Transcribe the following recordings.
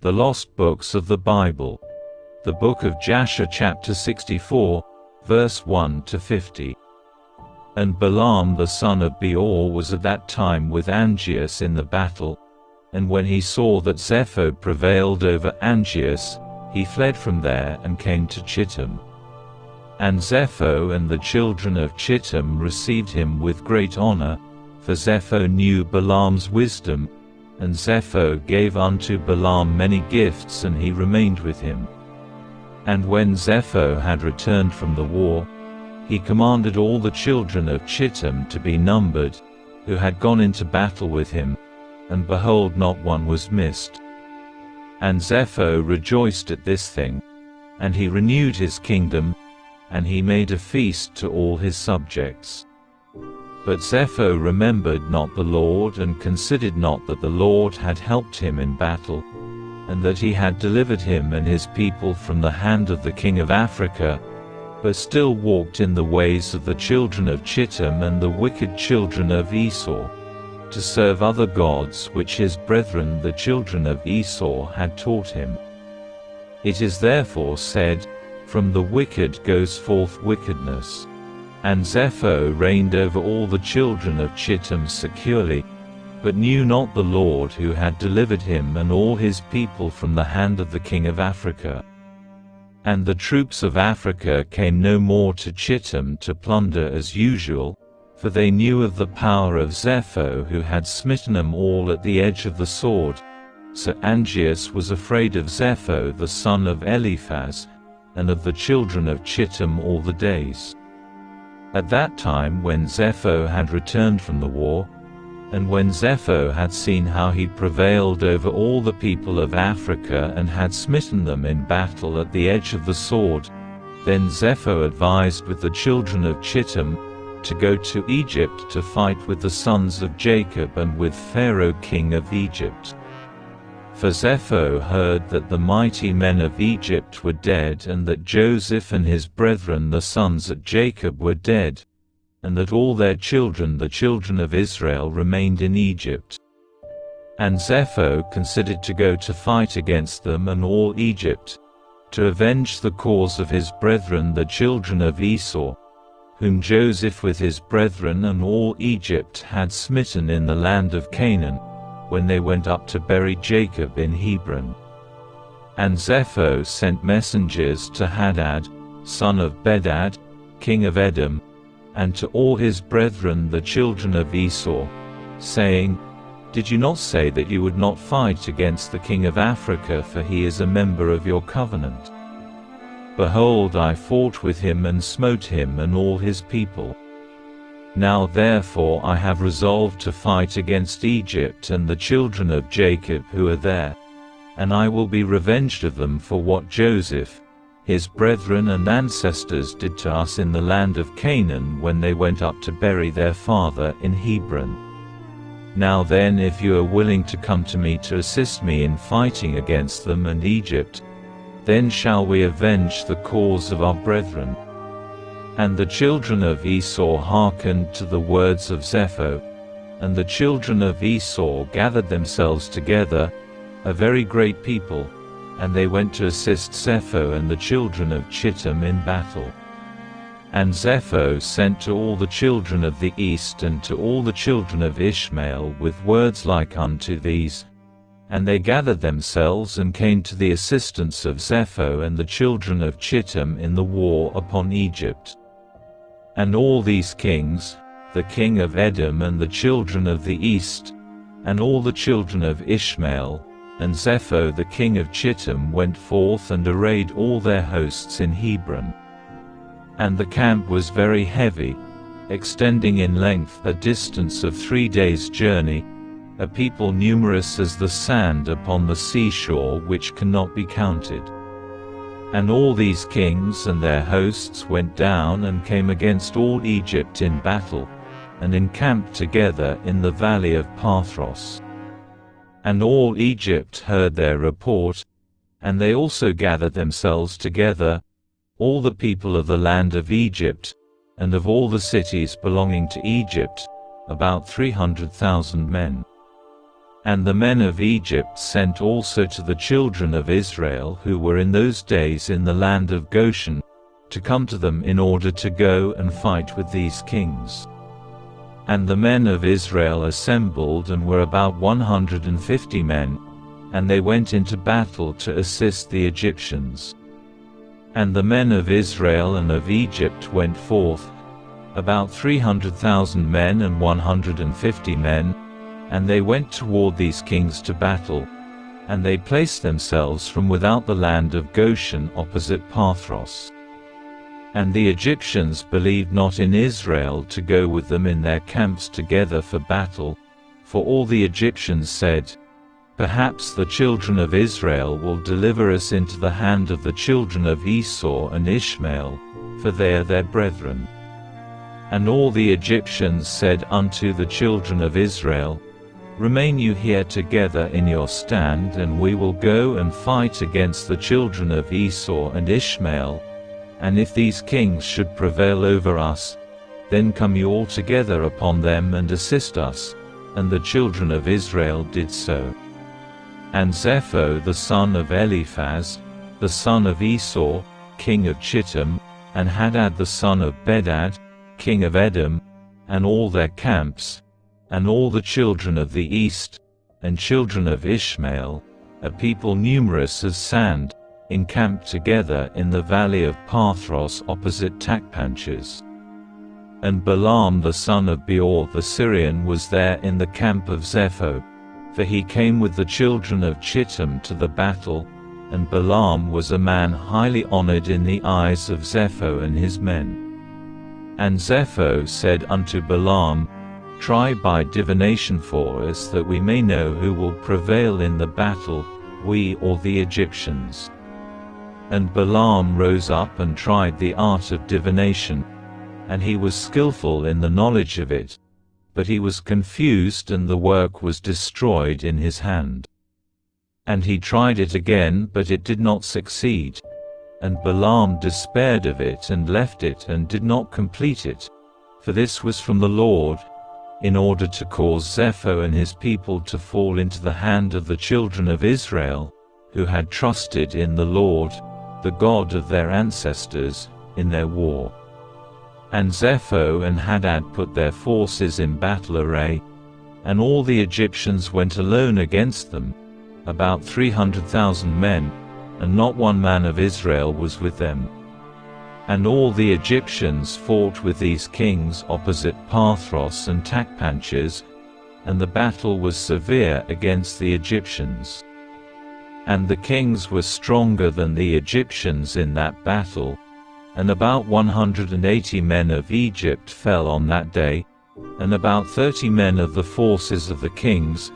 The Lost Books of the Bible. The Book of Jasher chapter 64, verse 1 to 50. And Balaam the son of Beor was at that time with Angeas in the battle, and when he saw that Zepho prevailed over Angeas, he fled from there and came to Chittim. And Zepho and the children of Chittim received him with great honor, for Zepho knew Balaam's wisdom, and Zepho gave unto Balaam many gifts, and he remained with him. And when Zepho had returned from the war, he commanded all the children of Chittim to be numbered, who had gone into battle with him, and behold, not one was missed. And Zepho rejoiced at this thing, and he renewed his kingdom, and he made a feast to all his subjects. But Zepho remembered not the Lord, and considered not that the Lord had helped him in battle, and that he had delivered him and his people from the hand of the king of Africa, but still walked in the ways of the children of Chittim and the wicked children of Esau, to serve other gods which his brethren the children of Esau had taught him. It is therefore said, From the wicked goes forth wickedness. And Zepho reigned over all the children of Chittim securely, but knew not the Lord who had delivered him and all his people from the hand of the king of Africa. And the troops of Africa came no more to Chittim to plunder as usual, for they knew of the power of Zepho who had smitten them all at the edge of the sword. So Angeas was afraid of Zepho the son of Eliphaz, and of the children of Chittim all the days. At that time when Zepho had returned from the war, and when Zepho had seen how he prevailed over all the people of Africa and had smitten them in battle at the edge of the sword, then Zepho advised with the children of Chittim to go to Egypt to fight with the sons of Jacob and with Pharaoh king of Egypt. For Zepho heard that the mighty men of Egypt were dead, and that Joseph and his brethren the sons of Jacob were dead, and that all their children the children of Israel remained in Egypt. And Zepho considered to go to fight against them and all Egypt, to avenge the cause of his brethren the children of Esau, whom Joseph with his brethren and all Egypt had smitten in the land of Canaan, when they went up to bury Jacob in Hebron. And Zepho sent messengers to Hadad, son of Bedad, king of Edom, and to all his brethren the children of Esau, saying, Did you not say that you would not fight against the king of Africa, for he is a member of your covenant? Behold, I fought with him and smote him and all his people. Now therefore I have resolved to fight against Egypt and the children of Jacob who are there, and I will be revenged of them for what Joseph, his brethren and ancestors did to us in the land of Canaan when they went up to bury their father in Hebron. Now then, if you are willing to come to me to assist me in fighting against them and Egypt, then shall we avenge the cause of our brethren. And the children of Esau hearkened to the words of Zepho, and the children of Esau gathered themselves together, a very great people, and they went to assist Zepho and the children of Chittim in battle. And Zepho sent to all the children of the east and to all the children of Ishmael with words like unto these, and they gathered themselves and came to the assistance of Zepho and the children of Chittim in the war upon Egypt. And all these kings, the king of Edom and the children of the east, and all the children of Ishmael, and Zepho the king of Chittim went forth and arrayed all their hosts in Hebron. And the camp was very heavy, extending in length a distance of 3 days' journey, a people numerous as the sand upon the seashore which cannot be counted. And all these kings and their hosts went down and came against all Egypt in battle, and encamped together in the valley of Pathros. And all Egypt heard their report, and they also gathered themselves together, all the people of the land of Egypt, and of all the cities belonging to Egypt, about 300,000 men. And the men of Egypt sent also to the children of Israel who were in those days in the land of Goshen, to come to them in order to go and fight with these kings. And the men of Israel assembled and were about 150 men, and they went into battle to assist the Egyptians. And the men of Israel and of Egypt went forth, about 300,000 men and 150 men, and they went toward these kings to battle, and they placed themselves from without the land of Goshen opposite Pathros. And the Egyptians believed not in Israel to go with them in their camps together for battle, for all the Egyptians said, "Perhaps the children of Israel will deliver us into the hand of the children of Esau and Ishmael, for they are their brethren." And all the Egyptians said unto the children of Israel, "Remain you here together in your stand, and we will go and fight against the children of Esau and Ishmael, and if these kings should prevail over us, then come you all together upon them and assist us." And the children of Israel did so. And Zepho the son of Eliphaz, the son of Esau, king of Chittim, and Hadad the son of Bedad, king of Edom, and all their camps, and all the children of the east, and children of Ishmael, a people numerous as sand, encamped together in the valley of Pathros opposite Tachpanches. And Balaam the son of Beor the Syrian was there in the camp of Zepho, for he came with the children of Chittim to the battle, and Balaam was a man highly honored in the eyes of Zepho and his men. And Zepho said unto Balaam, "Try by divination for us, that we may know who will prevail in the battle, we or the Egyptians." And Balaam rose up and tried the art of divination, and he was skillful in the knowledge of it, but he was confused, and the work was destroyed in his hand. And he tried it again, but it did not succeed. And Balaam despaired of it and left it and did not complete it, for this was from the Lord, in order to cause Zepho and his people to fall into the hand of the children of Israel, who had trusted in the Lord, the God of their ancestors, in their war. And Zepho and Hadad put their forces in battle array, and all the Egyptians went alone against them, about 300,000 men, and not one man of Israel was with them. And all the Egyptians fought with these kings opposite Pathros and Tachpanches, and the battle was severe against the Egyptians. And the kings were stronger than the Egyptians in that battle, and about 180 men of Egypt fell on that day, and about 30 men of the forces of the kings,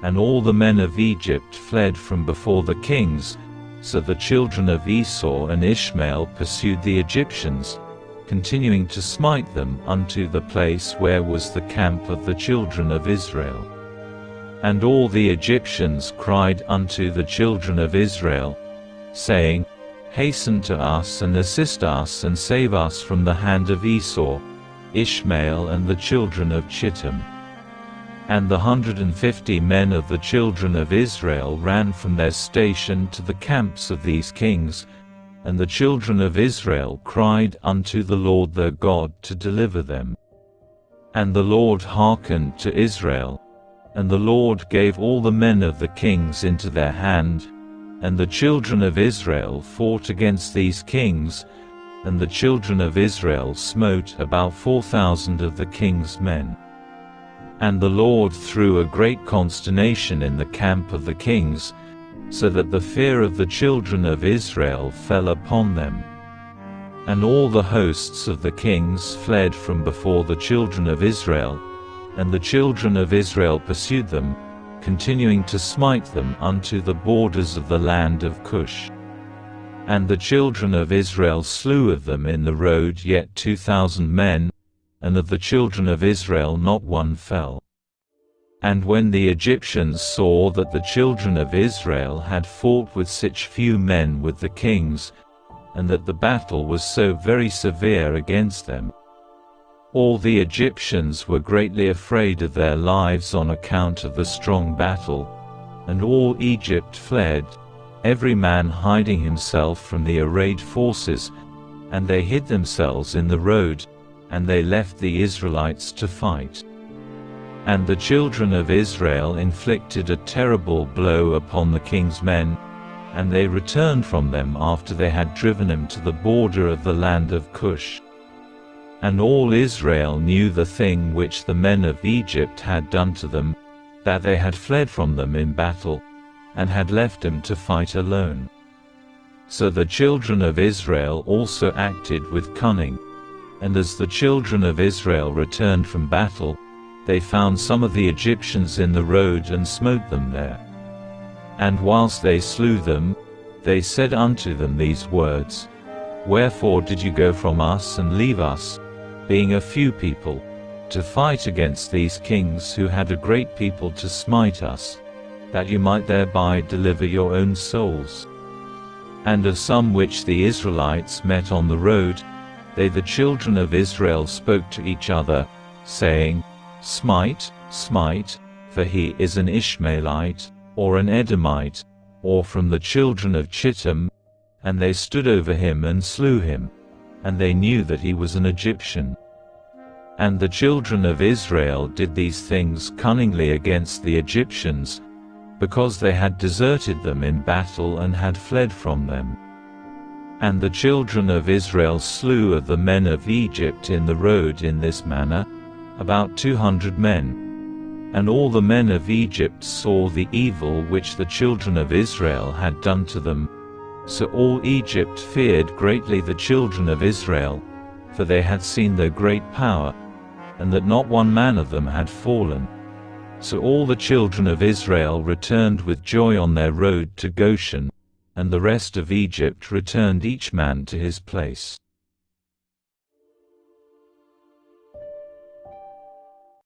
and all the men of Egypt fled from before the kings. So the children of Esau and Ishmael pursued the Egyptians, continuing to smite them unto the place where was the camp of the children of Israel. And all the Egyptians cried unto the children of Israel, saying, "Hasten to us and assist us and save us from the hand of Esau, Ishmael and the children of Chittim." And the 150 men of the children of Israel ran from their station to the camps of these kings, and the children of Israel cried unto the Lord their God to deliver them. And the Lord hearkened to Israel, and the Lord gave all the men of the kings into their hand, and the children of Israel fought against these kings, and the children of Israel smote about 4,000 of the king's men. And the Lord threw a great consternation in the camp of the kings, so that the fear of the children of Israel fell upon them. And all the hosts of the kings fled from before the children of Israel, and the children of Israel pursued them, continuing to smite them unto the borders of the land of Cush. And the children of Israel slew of them in the road yet 2,000 men, and of the children of Israel not one fell. And when the Egyptians saw that the children of Israel had fought with such few men with the kings, and that the battle was so very severe against them, All the Egyptians were greatly afraid of their lives on account of the strong battle, and all Egypt fled, every man hiding himself from the arrayed forces, and they hid themselves in the road, and they left the Israelites to fight. And the children of Israel inflicted a terrible blow upon the king's men, and they returned from them after they had driven them to the border of the land of Cush. And all Israel knew the thing which the men of Egypt had done to them, that they had fled from them in battle, and had left them to fight alone. So the children of Israel also acted with cunning, and as the children of Israel returned from battle, they found some of the Egyptians in the road and smote them there. And whilst they slew them, they said unto them these words, Wherefore did you go from us and leave us, being a few people, to fight against these kings who had a great people to smite us, that you might thereby deliver your own souls? And of some which the Israelites met on the road, they the children of Israel spoke to each other, saying, Smite, smite, for he is an Ishmaelite, or an Edomite, or from the children of Chittim, and they stood over him and slew him, and they knew that he was an Egyptian. And the children of Israel did these things cunningly against the Egyptians, because they had deserted them in battle and had fled from them. And the children of Israel slew of the men of Egypt in the road in this manner, about 200 men. And all the men of Egypt saw the evil which the children of Israel had done to them. So all Egypt feared greatly the children of Israel, for they had seen their great power, and that not one man of them had fallen. So all the children of Israel returned with joy on their road to Goshen, and the rest of Egypt returned each man to his place.